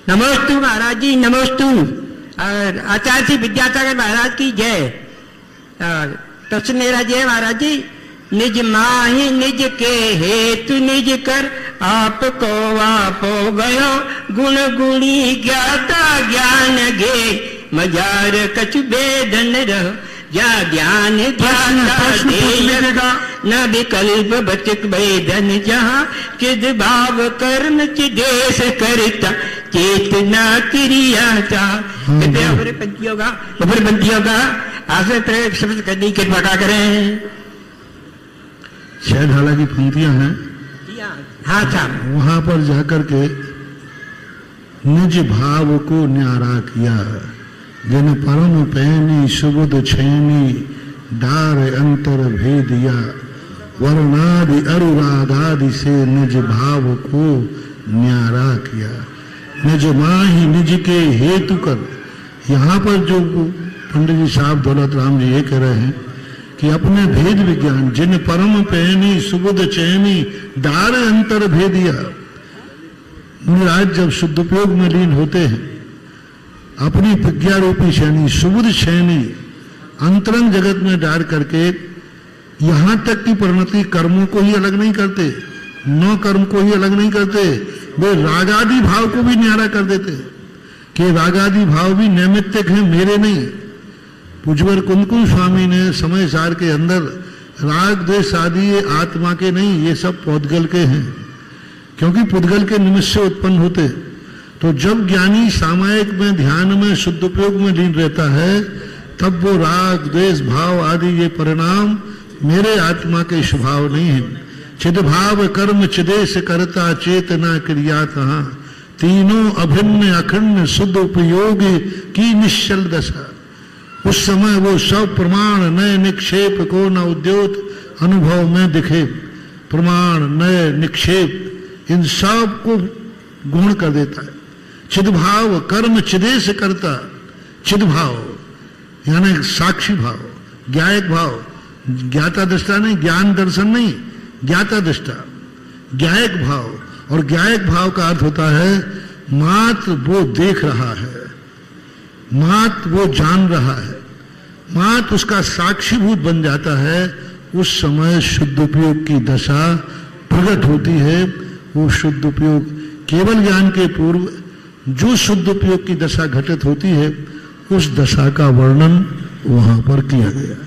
नमोस्तु महाराज जी, नमोस्तु। और आचार्य श्री विद्यासागर महाराज की जय। तो सुनेरा जय महाराज जी। निज माहि निज के हेतु निज कर आपको आपो गयो, गुण गुणी ज्ञाता ज्ञान गे मजार कछु बेदन रहो, जा ज्ञान ध्यान न विकल्प बचक वेदन, जहाँ चिद भाव कर्म चिदेश करता चेतना क्रिया चा। पंथियों का आश्रय प्रयोग शब्द करने की कृपा करें। छह ढाला की पंक्तियां हैं। हाँ साहब, वहां पर जाकर के निज भाव को न्यारा किया, जिन परम पैनी सुबुद छैनी डार अंतर भेदिया, वर्णादि अरुरागादि से निज भाव को न्यारा किया। निज माही निज के हेतु कर, यहाँ पर जो पंडित जी साहब दौलत राम जी ये कह रहे हैं कि अपने भेद विज्ञान, जिन परम पैनी सुबुद चैनी डार अंतर भेदिया, मुनिराज जब शुद्धोपयोग में लीन होते हैं, अपनी प्रज्ञा रूपी शैनी सुबुद शैनी अंतरंग जगत में डार करके यहां तक की परिणति कर्मों को ही अलग नहीं करते, न कर्म को ही अलग नहीं करते, वे रागादि भाव को भी न्यारा कर देते कि रागादि भाव भी नैमित्तिक हैं, मेरे नहीं। पूज्यवर कुंदकुंज स्वामी ने समय सार के अंदर राग द्वेष आदि ये आत्मा के नहीं, ये सब पौद्गल के हैं, क्योंकि पुद्गल के निमित्त से उत्पन्न होते। तो जब ज्ञानी सामायिक में ध्यान में शुद्ध उपयोग में लीन रहता है, तब वो राग द्वेष भाव आदि ये परिणाम मेरे आत्मा के स्वभाव नहीं है। चिद भाव कर्म चिदेश करता चेतना क्रिया कहाँ, तीनों अभिन्न अखंड शुद्ध उपयोग की निश्चल दशा। उस समय वो सब प्रमाण नए निक्षेप को न उद्योत अनुभव में दिखे। प्रमाण नए निक्षेप इन सब को गुण कर देता है। चिदभाव कर्म चिदेश करता, चिदभाव यानी साक्षी भाव, ज्ञायक भाव, ज्ञाता दृष्टा नहीं, ज्ञान दर्शन नहीं, ज्ञाता दृष्टा, ज्ञायक भाव। और ज्ञायक भाव का अर्थ होता है मात्र वो देख रहा है, मात्र वो जान रहा है, मात्र उसका साक्षीभूत बन जाता है। उस समय शुद्ध उपयोग की दशा प्रकट होती है। वो शुद्ध उपयोग केवल ज्ञान के पूर्व जो शुद्ध उपयोग की दशा घटित होती है, उस दशा का वर्णन वहां पर किया गया।